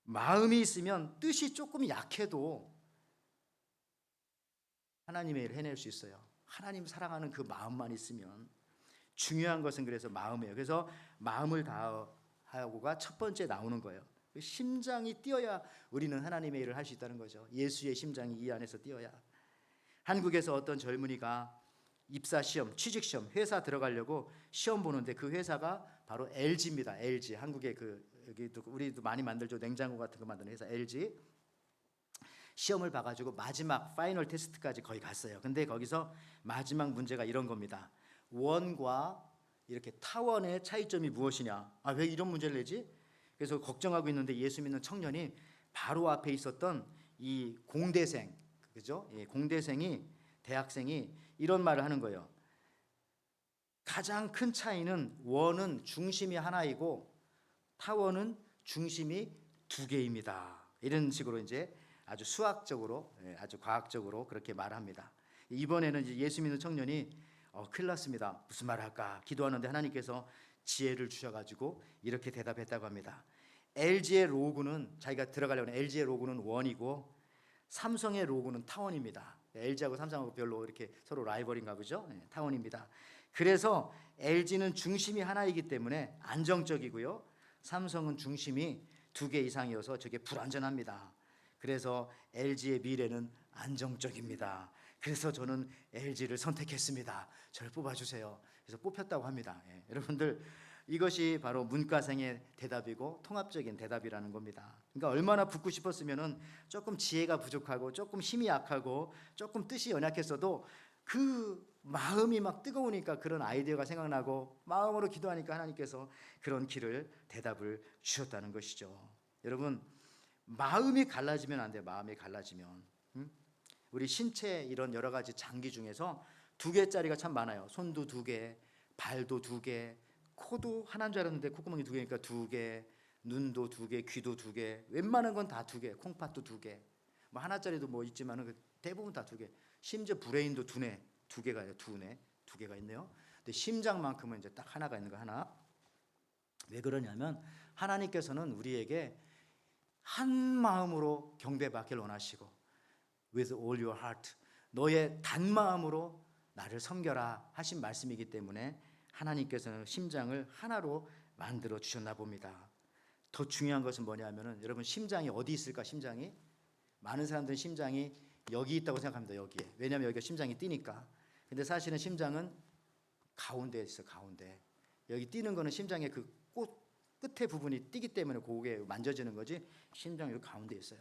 마음이 있으면 뜻이 조금 약해도 하나님의 일을 해낼 수 있어요. 하나님 사랑하는 그 마음만 있으면. 중요한 것은 그래서 마음이에요. 그래서 마음을 다하고가 첫 번째 나오는 거예요. 심장이 뛰어야 우리는 하나님의 일을 할 수 있다는 거죠. 예수의 심장이 이 안에서 뛰어야. 한국에서 어떤 젊은이가 입사 시험, 취직 시험, 회사 들어가려고 시험 보는데 그 회사가 바로 LG입니다. LG. 한국의 여기도 우리도 많이 만들죠. 냉장고 같은 거 만드는 회사 LG. 시험을 봐가지고 마지막 파이널 테스트까지 거의 갔어요. 근데 거기서 마지막 문제가 이런 겁니다. 원과 이렇게 타원의 차이점이 무엇이냐? 왜 이런 문제를 내지? 그래서 걱정하고 있는데 예수 믿는 청년이 바로 앞에 있었던 이 공대생, 그죠? 공대생이 대학생이 이런 말을 하는 거예요. 가장 큰 차이는 원은 중심이 하나이고 타원은 중심이 두 개입니다. 이런 식으로 이제 아주 수학적으로, 아주 과학적으로 그렇게 말합니다. 이번에는 이제 예수 믿는 청년이 큰일 났습니다. 무슨 말을 할까 기도하는데 하나님께서 지혜를 주셔가지고 이렇게 대답했다고 합니다. LG의 로고는 자기가 들어가려는 LG의 로고는 원이고 삼성의 로고는 타원입니다. LG하고 삼성하고 별로 이렇게 서로 라이벌인가 보죠. 타원입니다. 그래서 LG는 중심이 하나이기 때문에 안정적이고요. 삼성은 중심이 두 개 이상이어서 저게 불안전합니다. 그래서 LG의 미래는 안정적입니다. 그래서 저는 LG를 선택했습니다. 저를 뽑아주세요. 그래서 뽑혔다고 합니다. 여러분들 이것이 바로 문과생의 대답이고 통합적인 대답이라는 겁니다. 그러니까 얼마나 붙고 싶었으면은 조금 지혜가 부족하고 조금 힘이 약하고 조금 뜻이 연약했어도 그 마음이 막 뜨거우니까 그런 아이디어가 생각나고 마음으로 기도하니까 하나님께서 그런 길을 대답을 주셨다는 것이죠. 여러분 마음이 갈라지면 안 돼요. 마음이 갈라지면 우리 신체 이런 여러 가지 장기 중에서 두 개짜리가 참 많아요. 손도 두 개, 발도 두 개, 코도 하나인 줄 알았는데 콧구멍이 두 개니까 두 개, 눈도 두 개, 귀도 두 개, 웬만한 건 다 두 개, 콩팥도 두 개, 뭐 하나짜리도 뭐 있지만은 대부분 다 두 개. 심지어 브레인도 두 개가 있네요. 근데 심장만큼은 이제 딱 하나가 있는 거 하나. 왜 그러냐면 하나님께서는 우리에게 한 마음으로 경배받기를 원하시고 with all your heart 너의 단 마음으로 나를 섬겨라 하신 말씀이기 때문에 하나님께서는 심장을 하나로 만들어 주셨나 봅니다. 더 중요한 것은 뭐냐면은 여러분 심장이 어디 있을까? 심장이 많은 사람들은 심장이 여기 있다고 생각합니다. 여기에. 왜냐하면 여기가 심장이 뛰니까. 근데 사실은 심장은 가운데에 있어. 가운데. 여기 뛰는 거는 심장의 그 끝에 부분이 뛰기 때문에 그게 만져지는 거지. 심장이 여기 가운데 있어요.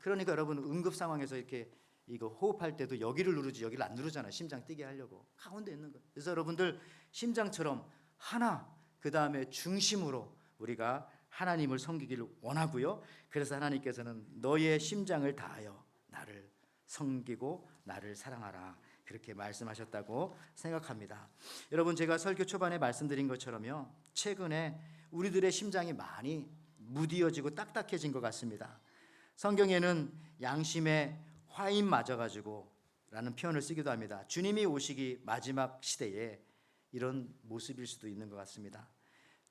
그러니까 여러분 응급 상황에서 이렇게 이거 호흡할 때도 여기를 누르지 여기를 안 누르잖아요. 심장 뛰게 하려고. 가운데 있는 거예요. 그래서 여러분들 심장처럼 하나 그 다음에 중심으로 우리가 하나님을 섬기기를 원하고요. 그래서 하나님께서는 너의 심장을 다하여 나를 섬기고 나를 사랑하라 그렇게 말씀하셨다고 생각합니다. 여러분 제가 설교 초반에 말씀드린 것처럼요. 최근에 우리들의 심장이 많이 무디어지고 딱딱해진 것 같습니다. 성경에는 양심에 화인 맞아가지고 라는 표현을 쓰기도 합니다. 주님이 오시기 마지막 시대에 이런 모습일 수도 있는 것 같습니다.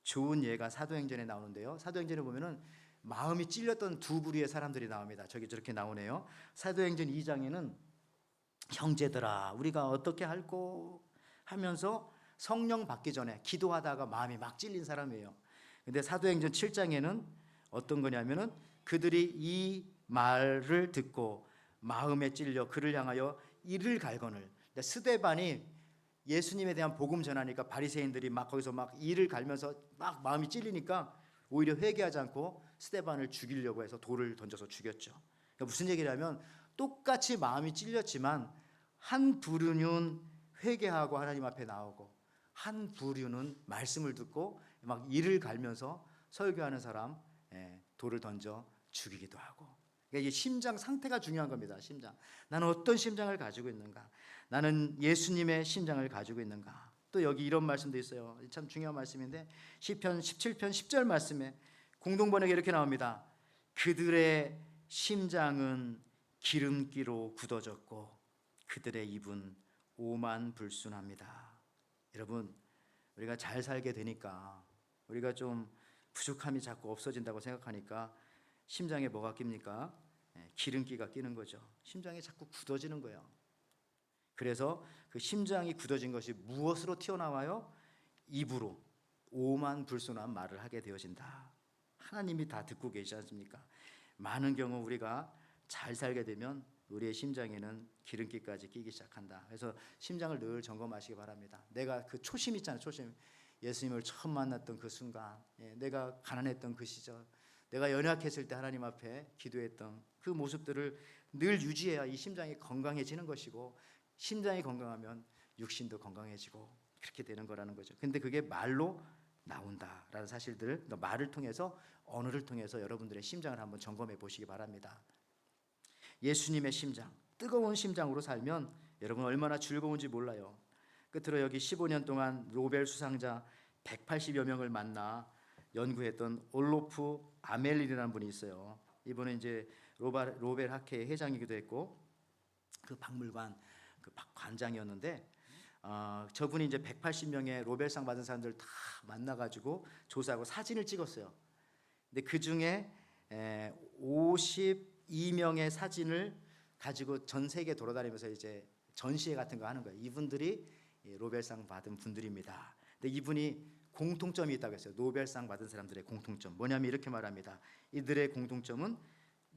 좋은 예가 사도행전에 나오는데요. 사도행전에 보면은 마음이 찔렸던 두 부류의 사람들이 나옵니다. 저기 저렇게 나오네요. 사도행전 2장에는 형제들아 우리가 어떻게 할꼬 하면서 성령 받기 전에 기도하다가 마음이 막 찔린 사람이에요. 근데 사도행전 7장에는 어떤 거냐면은 그들이 이 말을 듣고 마음에 찔려 그를 향하여 이를 갈거늘. 스데반이 예수님에 대한 복음 전하니까 바리새인들이 막 거기서 막 이를 갈면서 막 마음이 찔리니까 오히려 회개하지 않고 스데반을 죽이려고 해서 돌을 던져서 죽였죠. 그러니까 무슨 얘기냐면 똑같이 마음이 찔렸지만 한 부류는 회개하고 하나님 앞에 나오고 한 부류는 말씀을 듣고 막 이를 갈면서 설교하는 사람 돌을 던져 죽이기도 하고. 그러니까 이 심장 상태가 중요한 겁니다. 심장. 나는 어떤 심장을 가지고 있는가? 나는 예수님의 심장을 가지고 있는가? 또 여기 이런 말씀도 있어요. 참 중요한 말씀인데 시편 17편 10절 말씀에 공동번역에 이렇게 나옵니다. 그들의 심장은 기름기로 굳어졌고 그들의 입은 오만 불순합니다. 여러분 우리가 잘 살게 되니까, 우리가 좀 부족함이 자꾸 없어진다고 생각하니까 심장에 뭐가 낍니까? 기름기가 끼는 거죠. 심장이 자꾸 굳어지는 거예요. 그래서 그 심장이 굳어진 것이 무엇으로 튀어나와요? 입으로 오만불손한 말을 하게 되어진다. 하나님이 다 듣고 계시지 않습니까? 많은 경우 우리가 잘 살게 되면 우리의 심장에는 기름기까지 끼기 시작한다. 그래서 심장을 늘 점검하시기 바랍니다. 내가 그 초심 있잖아요. 초심. 예수님을 처음 만났던 그 순간, 내가 가난했던 그 시절, 내가 연약했을 때 하나님 앞에 기도했던 그 모습들을 늘 유지해야 이 심장이 건강해지는 것이고, 심장이 건강하면 육신도 건강해지고 그렇게 되는 거라는 거죠. 근데 그게 말로 나온다라는 사실들, 말을 통해서, 언어를 통해서 여러분들의 심장을 한번 점검해 보시기 바랍니다. 예수님의 심장, 뜨거운 심장으로 살면 여러분 얼마나 즐거운지 몰라요. 끝으로 여기 15년 동안 노벨 수상자 180여 명을 만나 연구했던 올로프 아멜린이라는 분이 있어요. 이분은 이제 노벨 학회의 회장이기도 했고 그 박물관 그 관장이었는데, 저분이 이제 180명의 노벨상 받은 사람들 다 만나가지고 조사하고 사진을 찍었어요. 근데 그 중에 52명의 사진을 가지고 전 세계 돌아다니면서 이제 전시회 같은 거 하는 거예요. 이분들이 노벨상 받은 분들입니다. 근데 이분이 공통점이 있다고 했어요. 노벨상 받은 사람들의 공통점 뭐냐면 이렇게 말합니다. 이들의 공통점은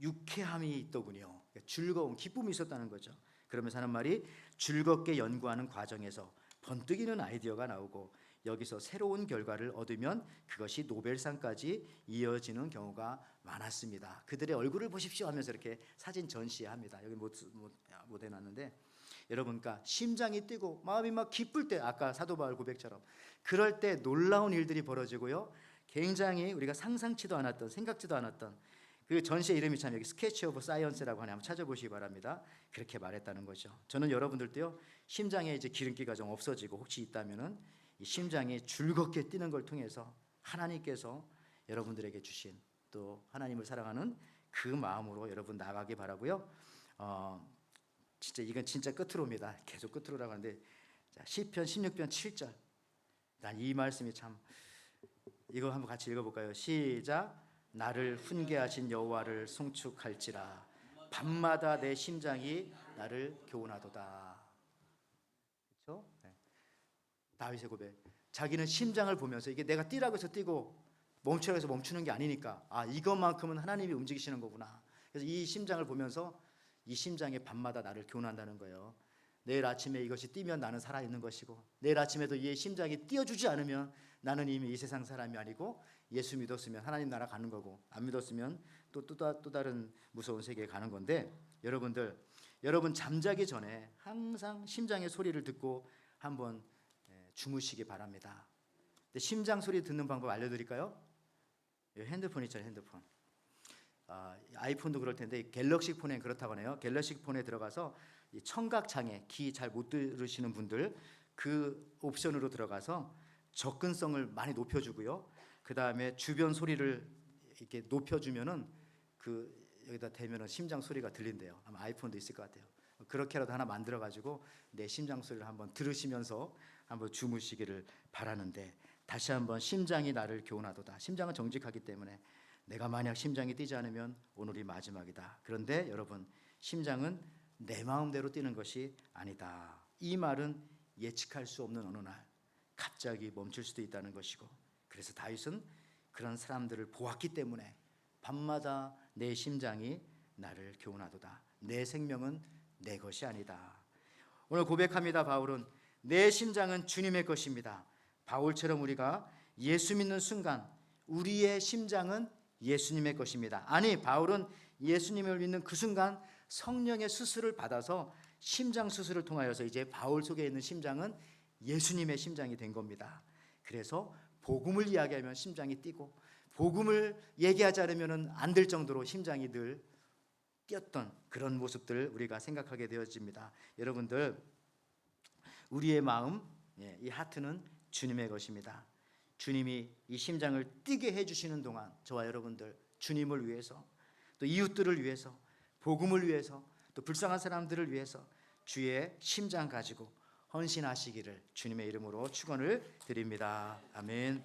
유쾌함이 있더군요. 그러니까 즐거움, 기쁨이 있었다는 거죠. 그러면서 하는 말이 즐겁게 연구하는 과정에서 번뜩이는 아이디어가 나오고 여기서 새로운 결과를 얻으면 그것이 노벨상까지 이어지는 경우가 많았습니다. 그들의 얼굴을 보십시오 하면서 이렇게 사진 전시합니다. 여기 못 해놨는데, 여러분, 그러니까 심장이 뛰고 마음이 막 기쁠 때, 아까 사도 바울 고백처럼 그럴 때 놀라운 일들이 벌어지고요, 굉장히 우리가 상상치도 않았던, 생각지도 않았던 그 전시의 이름이 참 여기 스케치 오브 사이언스라고 하네, 한번 찾아보시기 바랍니다. 그렇게 말했다는 거죠. 저는 여러분들도요, 심장에 이제 기름기가 좀 없어지고 혹시 있다면은 이 심장이 즐겁게 뛰는 걸 통해서 하나님께서 여러분들에게 주신, 또 하나님을 사랑하는 그 마음으로 여러분 나가기 바라고요. 진짜 이건 진짜 끝으로입니다. 계속 끝으로라고 하는데, 자, 시편 16편 7절. 난 이 말씀이 참, 이거 한번 같이 읽어볼까요? 시작. 나를 훈계하신 여호와를 송축할지라. 밤마다 내 심장이 나를 교훈하도다. 그렇죠? 네. 다윗의 고백. 자기는 심장을 보면서 이게 내가 뛰라고 해서 뛰고 멈추라고 해서 멈추는 게 아니니까, 이것만큼은 하나님이 움직이시는 거구나. 그래서 이 심장을 보면서 이 심장이 밤마다 나를 교훈한다는 거예요. 내일 아침에 이것이 뛰면 나는 살아있는 것이고, 내일 아침에도 이 심장이 뛰어주지 않으면 나는 이미 이 세상 사람이 아니고 예수 믿었으면 하나님 나라 가는 거고, 안 믿었으면 또 다른 무서운 세계에 가는 건데, 여러분 잠자기 전에 항상 심장의 소리를 듣고 한번 주무시기 바랍니다. 근데 심장 소리 듣는 방법 알려드릴까요? 핸드폰 있잖아요, 핸드폰. 아이폰도 그럴 텐데 갤럭시 폰엔 그렇다고 하네요. 갤럭시 폰에 들어가서 이 청각장애, 귀 잘 못 들으시는 분들, 그 옵션으로 들어가서 접근성을 많이 높여주고요. 그 다음에 주변 소리를 이렇게 높여주면은 여기다 대면은 심장 소리가 들린대요. 아마 아이폰도 있을 것 같아요. 그렇게라도 하나 만들어가지고 내 심장 소리를 한번 들으시면서 한번 주무시기를 바라는데, 다시 한번 심장이 나를 교훈하도다. 심장은 정직하기 때문에 내가 만약 심장이 뛰지 않으면 오늘이 마지막이다. 그런데 여러분, 심장은 내 마음대로 뛰는 것이 아니다. 이 말은 예측할 수 없는 어느 날 갑자기 멈출 수도 있다는 것이고, 그래서 다윗은 그런 사람들을 보았기 때문에 밤마다 내 심장이 나를 교훈하도다. 내 생명은 내 것이 아니다. 오늘 고백합니다. 바울은 내 심장은 주님의 것입니다. 바울처럼 우리가 예수 믿는 순간 우리의 심장은 예수님의 것입니다. 아니, 바울은 예수님을 믿는 그 순간 성령의 수술을 받아서 심장 수술을 통하여서 이제 바울 속에 있는 심장은 예수님의 심장이 된 겁니다. 그래서 복음을 이야기하면 심장이 뛰고, 복음을 얘기하지 않으면 안 될 정도로 심장이 늘 뛰었던 그런 모습들을 우리가 생각하게 되어집니다. 여러분들, 우리의 마음, 이 하트는 주님의 것입니다. 주님이 이 심장을 뛰게 해주시는 동안 저와 여러분들, 주님을 위해서, 또 이웃들을 위해서, 복음을 위해서, 또 불쌍한 사람들을 위해서 주의 심장 가지고 헌신하시기를 주님의 이름으로 축원을 드립니다. 아멘.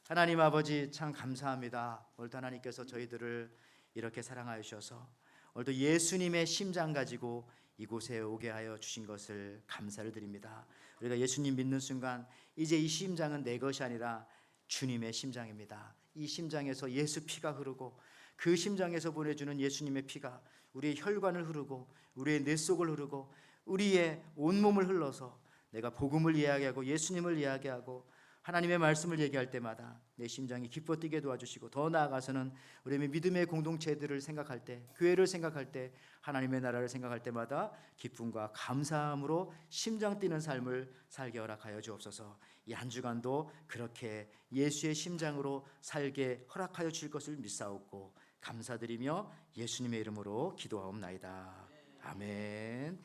하나님 아버지 참 감사합니다. 오늘도 하나님께서 저희들을 이렇게 사랑하여 주셔서 오늘도 예수님의 심장 가지고 이곳에 오게 하여 주신 것을 감사를 드립니다. 우리가 예수님 믿는 순간 이제 이 심장은 내 것이 아니라 주님의 심장입니다. 이 심장에서 예수 피가 흐르고 그 심장에서 보내주는 예수님의 피가 우리의 혈관을 흐르고 우리의 뇌 속을 흐르고 우리의 온몸을 흘러서 내가 복음을 이야기하고 예수님을 이야기하고 하나님의 말씀을 얘기할 때마다 내 심장이 기뻐 뛰게 도와주시고 더 나아가서는 우리의 믿음의 공동체들을 생각할 때, 교회를 생각할 때, 하나님의 나라를 생각할 때마다 기쁨과 감사함으로 심장 뛰는 삶을 살게 허락하여 주옵소서. 이 한 주간도 그렇게 예수의 심장으로 살게 허락하여 주실 것을 믿사옵고 감사드리며 예수님의 이름으로 기도하옵나이다. 아멘.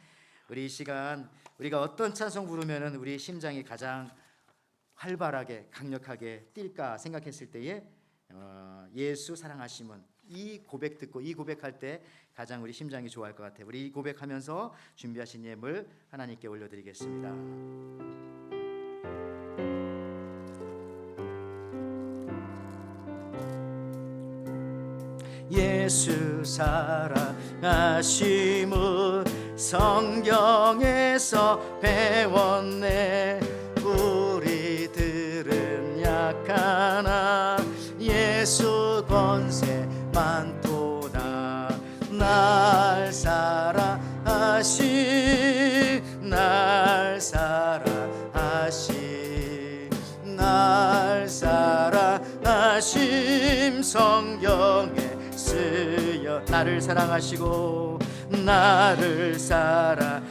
우리 이 시간 우리가 어떤 찬송 부르면은 우리 심장이 가장 활발하게 강력하게 뛸까 생각했을 때에 예수 사랑하심은 이 고백 듣고 이 고백할 때 가장 우리 심장이 좋아할 것 같아요. 우리 이 고백하면서 준비하신 예물 하나님께 올려드리겠습니다. 예수 사랑하심은 성경에서 배웠네. 우리들은 약하나 예수 권세 많도다. 날 사랑하심 날 사랑하심 날 사랑하심 성경에 쓰여 나를 사랑하시고 나를 사랑하시고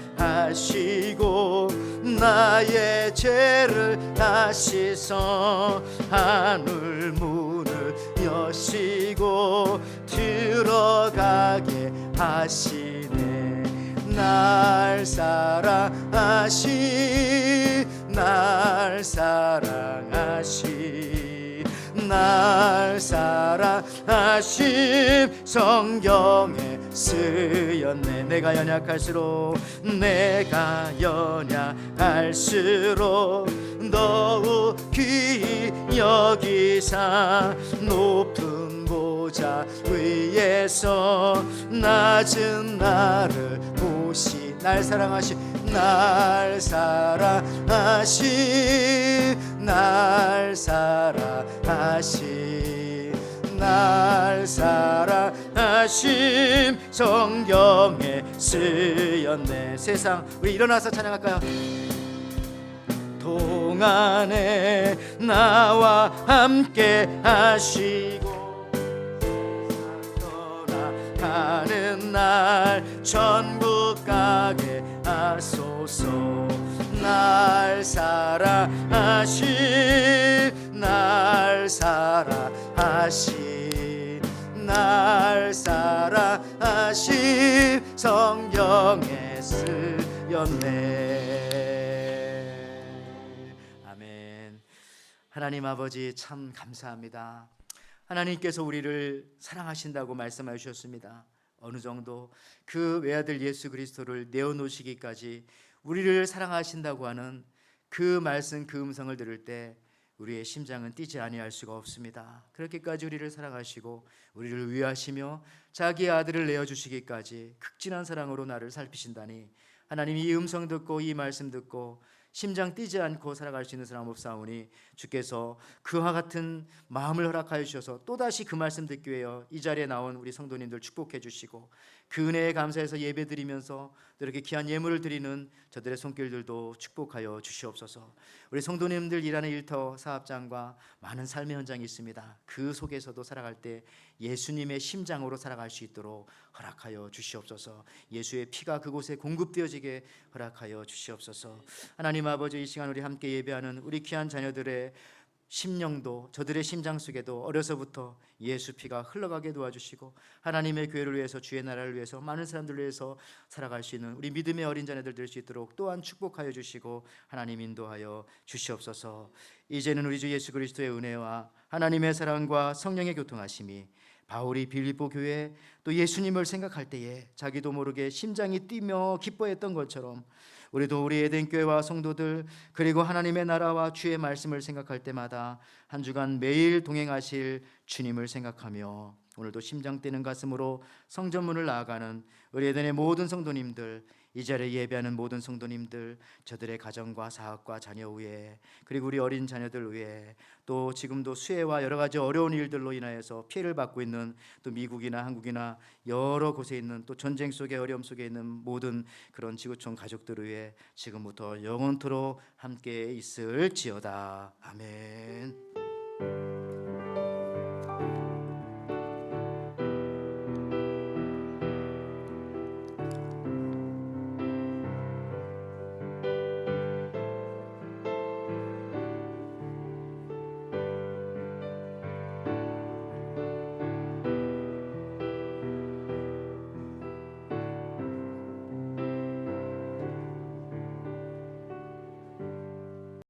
나의 죄를 다시서 하늘 문을 여시고 들어가게 하시네. 날 사랑하시 날 사랑하시 날 사랑하심 성경에 쓰였네. 내가 연약할수록 더욱 귀히 여기사 높은 보좌 위에서 낮은 나를 보시 날 사랑하시 날 사랑하시 날 사랑하시 날 사랑하심 성경에 쓰였네. 세상 우리 일어나서 찬양할까요? 동안에 나와 함께 하시고 떠나가는 날 천국 가게 하소서. 날 사랑하시 날 사랑하시 날 사랑하시 성경에 쓰였네. 아멘. 하나님 아버지 참 감사합니다. 하나님께서 우리를 사랑하신다고 말씀하여 주셨습니다. 어느 정도 그 외아들 예수 그리스도를 내어놓으시기까지 우리를 사랑하신다고 하는 그 말씀 그 음성을 들을 때 우리의 심장은 뛰지 아니할 수가 없습니다. 그렇게까지 우리를 사랑하시고 우리를 위하시며 자기의 아들을 내어주시기까지 극진한 사랑으로 나를 살피신다니 하나님이 이 음성 듣고 이 말씀 듣고 심장 뛰지 않고 살아갈 수 있는 사람 없사오니 주께서 그와 같은 마음을 허락하여 주셔서 또다시 그 말씀 듣기 위해 이 자리에 나온 우리 성도님들 축복해 주시고 그 은혜에 감사해서 예배 드리면서 또 이렇게 귀한 예물을 드리는 저들의 손길들도 축복하여 주시옵소서. 우리 성도님들 일하는 일터 사업장과 많은 삶의 현장이 있습니다. 그 속에서도 살아갈 때 예수님의 심장으로 살아갈 수 있도록 허락하여 주시옵소서. 예수의 피가 그곳에 공급되어지게 허락하여 주시옵소서. 하나님 아버지 이 시간 우리 함께 예배하는 우리 귀한 자녀들의 심령도 저들의 심장 속에도 어려서부터 예수 피가 흘러가게 도와주시고 하나님의 교회를 위해서 주의 나라를 위해서 많은 사람들을 위해서 살아갈 수 있는 우리 믿음의 어린 자녀들 될 수 있도록 또한 축복하여 주시고 하나님 인도하여 주시옵소서. 이제는 우리 주 예수 그리스도의 은혜와 하나님의 사랑과 성령의 교통하심이 바울이 빌립보 교회 또 예수님을 생각할 때에 자기도 모르게 심장이 뛰며 기뻐했던 것처럼 우리도 우리 에덴교회와 성도들 그리고 하나님의 나라와 주의 말씀을 생각할 때마다 한 주간 매일 동행하실 주님을 생각하며 오늘도 심장 뛰는 가슴으로 성전문을 나아가는 우리 에덴의 모든 성도님들, 이 자리에 예배하는 모든 성도님들, 저들의 가정과 사업과 자녀 위에, 그리고 우리 어린 자녀들 위에, 또 지금도 수해와 여러 가지 어려운 일들로 인하여서 피해를 받고 있는 또 미국이나 한국이나 여러 곳에 있는 또 전쟁 속에 어려움 속에 있는 모든 그런 지구촌 가족들 위에 지금부터 영원토록 함께 있을지어다. 아멘.